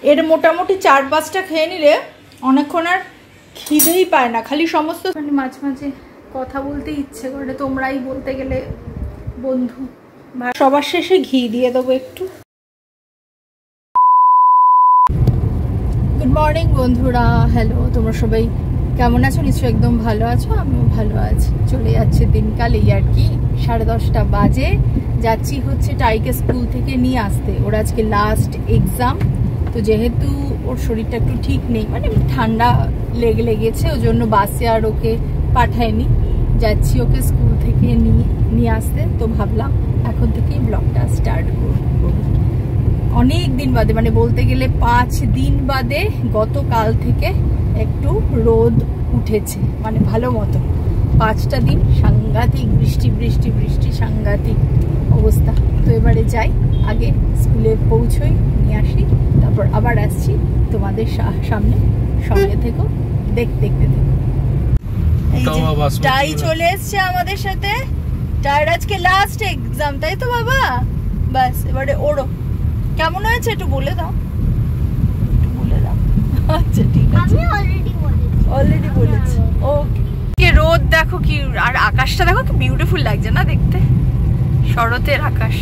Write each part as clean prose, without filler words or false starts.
এর মোটামুটি 4-5টা খেয়ে নিলে অনেকক্ষণ আর খিদেই পায় না, খালি সমস্ত মাঝে মাঝে কথা বলতে ইচ্ছে করে, তোমরাই বলতে গেলে বন্ধু। সবার শেষে ঘি দিয়ে দেবো একটু। গুড মর্নিং বন্ধুরা, হ্যালো, তোমরা সবাই কেমন আছো? নিশ্চয়ই একদম ভালো আছো, আমিও ভালো আছি। চলে যাচ্ছে দিনকাল, এই আর কি। 10:30 বাজে, যাচ্ছি হচ্ছে টাইকে স্কুল থেকে নিয়ে আসতে। ওর আজকে লাস্ট এক্সাম, তো যেহেতু ওর শরীরটা একটু ঠিক নেই, মানে ঠান্ডা লেগেছে, ওই জন্য বাসে আর ওকে পাঠায়নি। যাচ্ছি ওকে স্কুল থেকে নিয়ে আসতে, তো ভাবলাম এখন থেকেই ব্লগটা স্টার্ট করবো। অনেক দিন বাদে, মানে বলতে গেলে 5 দিন বাদে গতকাল থেকে একটু রোদ উঠেছে, মানে ভালো মতো। 5টা দিন সাংঘাতিক বৃষ্টি সাংঘাতিক অবস্থা। তো এবারে যাই, আগে স্কুলে পৌঁছই, নিয়ে আসি, তারপর আবার আসছি তোমাদের সামনে। সঙ্গে থেকো, দেখতে থেকো। টাই চলে এসছে আমাদের সাথে। টাইর আজকে লাস্ট এক্সাম, তাই তো বাবা? বাস এবারে ওরও কেমন হয়েছে একটু বলে দাও, আচ্ছা ঠিক আছে, অলরেডি বলেছি। ওকে, রোদ দেখো কি, আর আকাশটা দেখো কি বিউটিফুল লাগছে না দেখতে, শরতের আকাশ।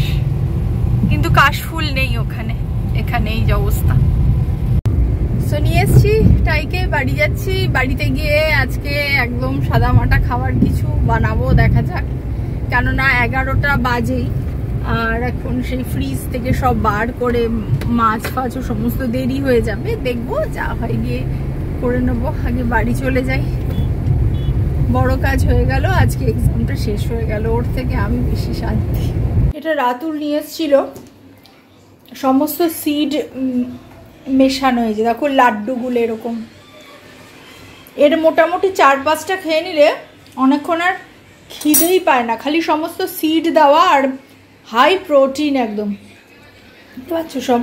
কিন্তু কাশফুল নেই ওখানে, এখানে এই যে অবস্থা। তো নিয়ে এসছি টাইকে, বাড়ি যাচ্ছি। বাড়িতে গিয়ে আজকে একদম সাদা মাটা খাবার কিছু বানাবো, দেখা যাক। কেননা 11টা বাজেই, আর এখন সেই ফ্রিজ থেকে সব বার করে মাছ ফাছ সমস্ত দেরি হয়ে যাবে। দেখবো, যা হয় গিয়ে করে নেবো। আগে বাড়ি চলে যাই, বড় কাজ হয়ে গেল, আজকে এক্সামটা শেষ হয়ে গেল, ওর থেকে আমি বেশি শান্তি। এটা রাতুল নিয়ে এসেছিল, সমস্ত সিড মেশানো হয়েছে, দেখো লাড্ডুগুলো এরকম। এর মোটামুটি 4-5টা খেয়ে নিলে অনেকক্ষণ আর খিদেই পায় না, খালি সমস্ত সিড দেওয়া আর হাই প্রোটিন একদম। বুঝতে পারছো? সব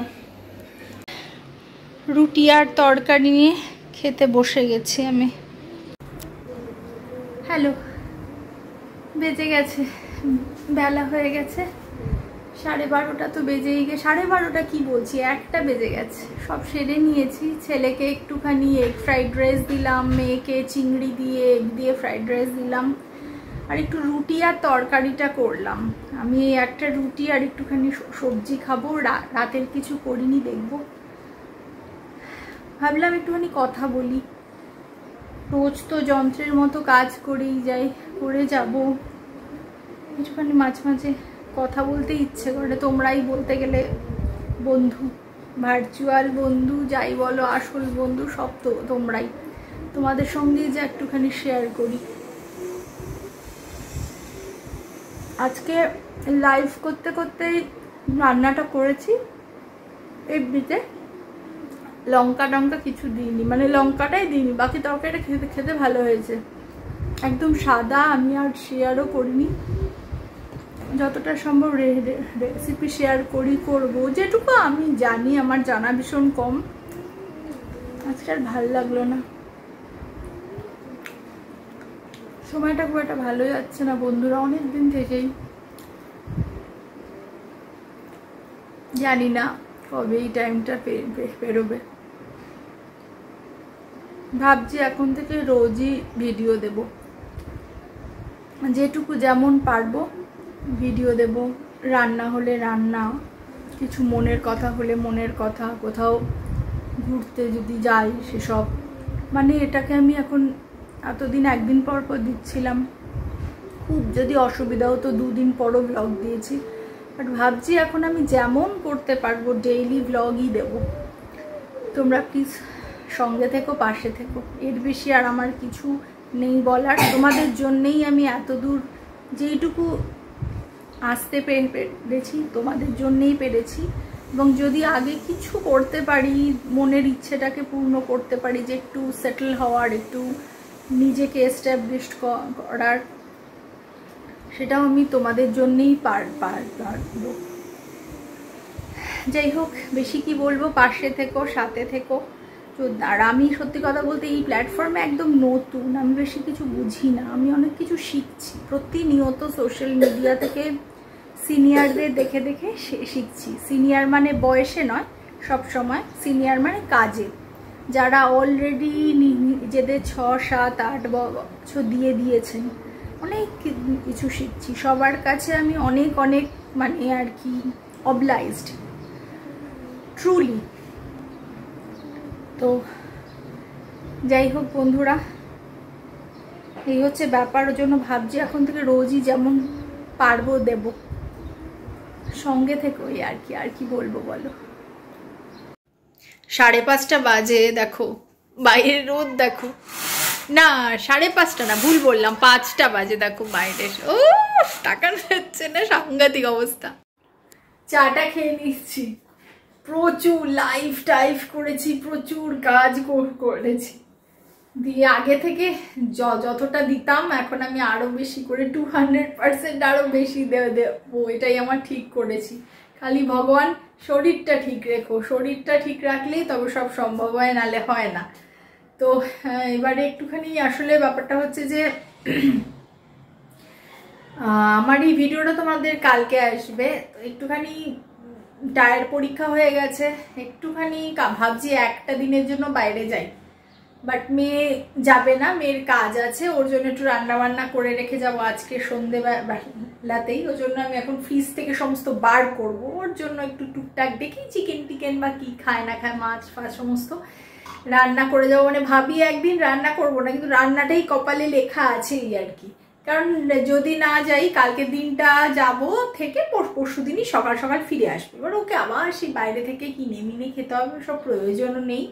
রুটি আর তরকারি নিয়ে খেতে বসে গেছি আমি। হ্যালো, বেজে গেছে, বেলা হয়ে গেছে 12:30 তো বেজেই গেছে। 12:30 কি বলছি, 1টা বেজে গেছে। সব সেরে নিয়েছি। ছেলেকে একটুখানি এগ ফ্রাইড রাইস দিলাম, মেয়েকে চিংড়ি দিয়ে এগ দিয়ে ফ্রাইড রাইস দিলাম, আর একটু রুটি আর তরকারিটা করলাম। আমি একটা রুটি আর একটুখানি সবজি খাবো, রাতের কিছু করিনি, দেখবো। ভাবলাম একটুখানি কথা বলি, রোজ তো যন্ত্রের মতো কাজ করেই যাই, করে যাব। একটুখানি মাঝে মাঝে কথা বলতে ইচ্ছে করে, তোমরাই বলতে গেলে বন্ধু, ভার্চুয়াল বন্ধু যাই বলো, আসল বন্ধু সব তো তোমরাই। তোমাদের সঙ্গেই যে একটুখানি শেয়ার করি। আজকে লাইভ করতে করতেই রান্নাটা করেছি। এমনিতে লঙ্কা কিছু দিইনি, মানে লঙ্কাটাই দিইনি, বাকি তরকারিটা খেতে ভালো হয়েছে, একদম সাদা। আমি আর শেয়ারও করিনি, যতটা সম্ভব রেসিপি শেয়ার করবো, যেটুকু আমি জানি। আমার জানা ভীষণ কম। আজকে আর ভালো লাগলো না, সময়টা খুব একটা ভালো যাচ্ছে না বন্ধুরা, অনেক দিন থেকেই। জানি না কবে এই টাইমটা পেরোবে। ভাবছি এখন থেকে রোজই ভিডিও দেব, যেটুকু যেমন পারবো ভিডিও দেব। রান্না হলে রান্না, কিছু মনের কথা হলে মনের কথা, কোথাও ঘুরতে যদি যাই সেসব। মানে এটাকে আমি এখন এতদিন একদিন পর দিচ্ছিলাম, খুব যদি অসুবিধা হতো 2 দিন পরও ব্লগ দিয়েছি। বাট ভাবছি এখন আমি যেমন করতে পারবো ডেইলি ব্লগই দেব। তোমরা প্লিজ সঙ্গে থেকো, পাশে থেকো। এর বেশি আর আমার কিছু নেই বলার। তোমাদের জন্যেই আমি এত দূর যেইটুকু আসতে পেরেছি, তোমাদের জন্যেই পেরেছি। এবং যদি আগে কিছু করতে পারি, মনের ইচ্ছেটাকে পূর্ণ করতে পারি, যে একটু সেটেল হওয়ার, একটু নিজেকে এস্টাবলিশড করার, সেটাও আমি তোমাদের জন্যেই পারবো। যাই হোক, বেশি কি বলবো, পাশে থেকো, সাথে থেকো। আর আমি সত্যি কথা বলতে এই প্ল্যাটফর্মে একদম নতুন, আমি বেশি কিছু বুঝি না, আমি অনেক কিছু শিখছি প্রতিনিয়ত। সোশ্যাল মিডিয়া থেকে সিনিয়রদের দেখে শিখছি। সিনিয়র মানে বয়সে নয়, সব সময় সিনিয়র মানে কাজে, যারা অলরেডি নিজেদের 6, 7, 8 বছর দিয়ে দিয়েছেন, অনেক কিছু শিখছি। সবার কাছে আমি অনেক অনেক মানে আর কি অবলাইজড ট্রুলি। তো যাই হোক বন্ধুরা, এই হচ্ছে ব্যাপার। ওর জন্য ভাবছি এখন থেকে রোজই যেমন পারবো দেব, সঙ্গে থেকে ওই আর কি বলবো বলো। 5:30 বাজে, দেখো বাইরের রোদ দেখো। না 5:30 না, ভুল বললাম, 5টা বাজে। দেখো বাইরে, ও টাকা হচ্ছে না, সাংঘাতিক অবস্থা। চাটা খেয়ে নিচ্ছি, প্রচুর লাইফ করেছি, প্রচুর কাজ করেছি, দিয়ে আগে থেকে যতটা দিতাম এখন আমি আরো বেশি করে 200% আরো বেশি দেবো, এটাই আমার ঠিক করেছি। খালি ভগবান শরীরটা ঠিক রেখো, শরীরটা ঠিক রাখলেই তবে সব সম্ভব হয়, নালে হয় না। তো এবারে একটুখানি আসলে ব্যাপারটা হচ্ছে যে আমার এই ভিডিওটা তোমাদের কালকে আসবে, তো একটুখানি টায়ার পরীক্ষা হয়ে গেছে, একটুখানি ভাবছি একটা দিনের জন্য বাইরে যাই, বাট মেয়ে যাবে না, মেয়ের কাজ আছে, ওর জন্য একটু রান্না বান্না করে রেখে যাবো আজকে সন্ধ্যেবেলাতেই। ওর জন্য আমি এখন ফ্রিজ থেকে সমস্ত বার করব, ওর জন্য একটু টুকটাক দেখি চিকেন টিকেন বা কি খায় না খায়, মাছ ফাছ সমস্ত রান্না করে যাবো। মানে ভাবি একদিন রান্না করব না, কিন্তু রান্নাটাই কপালে লেখা আছেই আর কি। কারণ যদি না যাই, কালকের দিনটা যাব থেকে পরশু দিনই সকাল সকাল ফিরে আসবো। এবার ওকে আবার সেই বাইরে থেকে কিনে মিনে খেতে হবে, সব প্রয়োজনও নেই,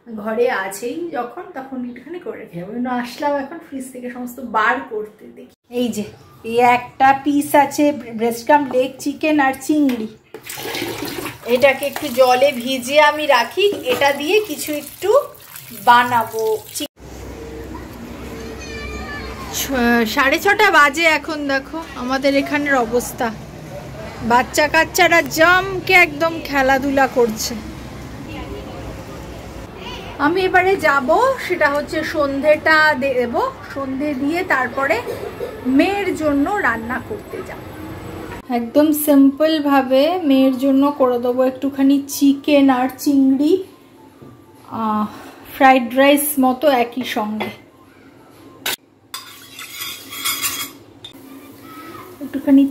ঘরে আছেই যখন তখন একটুখানি করে রেখে যাবো। আসলাম এখন ফ্রিজ থেকে সমস্ত বার করতে, দেখি এই যে এই একটা পিস আছে ব্রেস্টকাম লেগ চিকেন আর চিংড়ি, এটাকে একটু জলে ভিজিয়ে আমি রাখি, এটা দিয়ে কিছু একটু বানাবো। 6:30 বাজে এখন, দেখো আমাদের এখানের অবস্থা, বাচ্চা কাচ্চারা জমকে একদম খেলাধুলা করছে। আমি এবারে যাব, সেটা হচ্ছে সন্ধেটা দেব, সন্ধে দিয়ে তারপরে মেয়ের জন্য রান্না করতে যাব। একদম সিম্পল ভাবে মেয়ের জন্য করে দেবো একটুখানি চিকেন আর চিংড়ি, ফ্রাইড রাইস মতো একই সঙ্গে। একটুখানি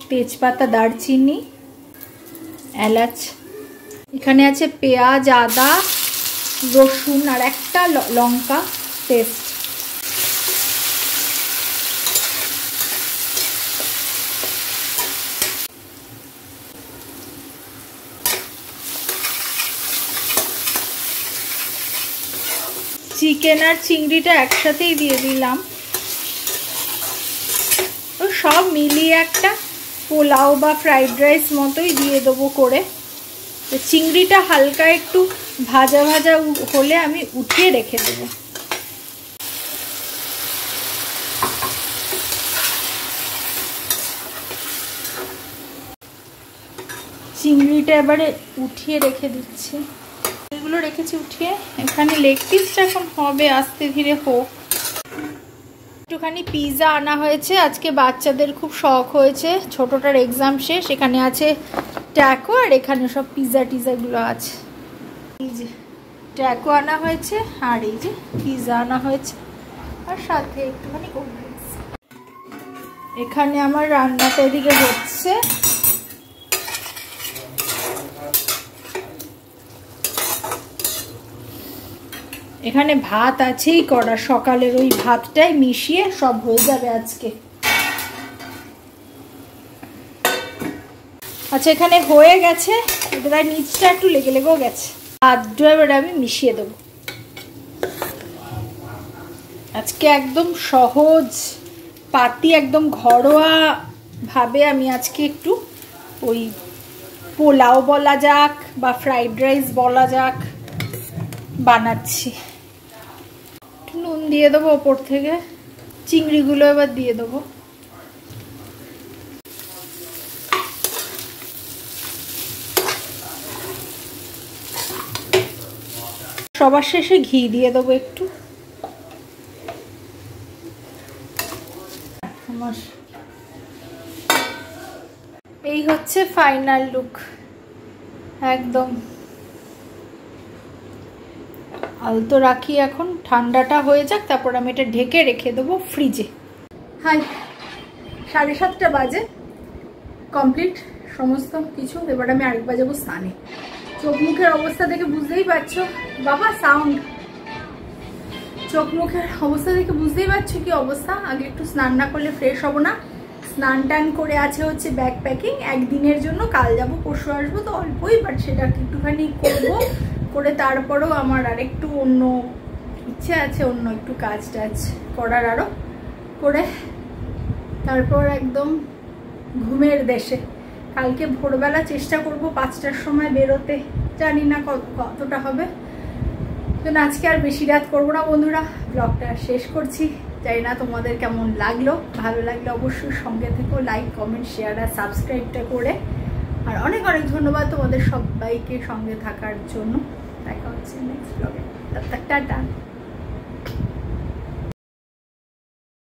তেজপাতা, দারচিনি, এলাচ, এখানে আছে পেঁয়াজ, আদা, রসুন আর একটা লঙ্কা পেস্ট। চিকেন আর চিংড়িটা একসাথেই দিয়ে দিলাম, সব মিলিয়ে একটা পোলাও বা ফ্রাইড রাইস মতোই দিয়ে দেবো করে। তো চিংড়িটা হালকা একটু ভাজা ভাজা হলে আমি উঠিয়ে রেখে দেবো। চিংড়িটা এবারে উঠিয়ে রেখে দিচ্ছি, এগুলো রেখেছি উঠিয়ে। এখানে লেগ পিসটা এখন হবে, আস্তে ধীরে হোক। একটুখানি পিৎজা আনা হয়েছে, আজকে বাচ্চাদের খুব শখ হয়েছে, ছোটটার এক্সাম শেষ। এখানে আছে ট্যাকো আর এখানে সব পিৎজা টিজাগুলো আছে। এই যে ট্যাকো আনা হয়েছে আর এই যে পিৎজা আনা হয়েছে, আর সাথে একটুখানি কোল্ড ড্রিঙ্কস। এখানে আমার রান্নাটা এদিকে হচ্ছে, এখানে ভাত আছেই করা, সকালের ওই ভাতটাই মিশিয়ে সব হয়ে যাবে আজকে। আচ্ছা এখানে হয়ে গেছে, এবার নিচটা একটু লেগেও গেছে, আধটু এবার আমি মিশিয়ে দেবো। আজকে একদম সহজ পাতি, একদম ঘরোয়া ভাবে আমি আজকে একটু ওই পোলাও বলা যাক বা ফ্রাইড রাইস বলা যাক বানাচ্ছি। নুন দিয়ে দেবো ওপর থেকে, চিংড়িগুলো এবার দিয়ে দেবো। সবার শেষে ঘি দিয়ে দেবো একটু। এই হচ্ছে ফাইনাল লুক, একদম আলতো রাখি, এখন ঠান্ডাটা হয়ে যাক, তারপর আমি এটা ঢেকে রেখে দেবো ফ্রিজে। হাই, 7:30 বাজে, কমপ্লিট সমস্ত কিছু। এবার আমি আরেকবার যাবো স্নানে। চোখ মুখের অবস্থা দেখে বুঝতেই পারছো বাবা, সাউন্ড, চোখ মুখের অবস্থা দেখে বুঝতেই পারছো কি অবস্থা। আগে একটু স্নান না করলে ফ্রেশ হবো না। স্নান টান করে আছে হচ্ছে ব্যাগ প্যাকিং একদিনের জন্য, কাল যাবো পরশু আসবো, তো অল্পই, বাট সেটা একটুখানি করবো। করে তারপরেও আমার আরেকটু অন্য ইচ্ছে আছে, অন্য একটু কাজ টাজ করার আরও, করে তারপর একদম ঘুমের দেশে। কালকে ভোরবেলা চেষ্টা করব 5টার সময় বেরোতে, জানি না কতটা হবে। তো আজকে আর বেশি রাত করবো না বন্ধুরা, ব্লগটা শেষ করছি। জানি না তোমাদের কেমন লাগলো, ভালো লাগলে অবশ্যই সঙ্গে থেকো, লাইক কমেন্ট শেয়ার আর সাবস্ক্রাইবটা করে। আর অনেক অনেক ধন্যবাদ তোমাদের সবাইকে সঙ্গে থাকার জন্য। দেখা হচ্ছে নেক্সট ব্লগে, টাটা।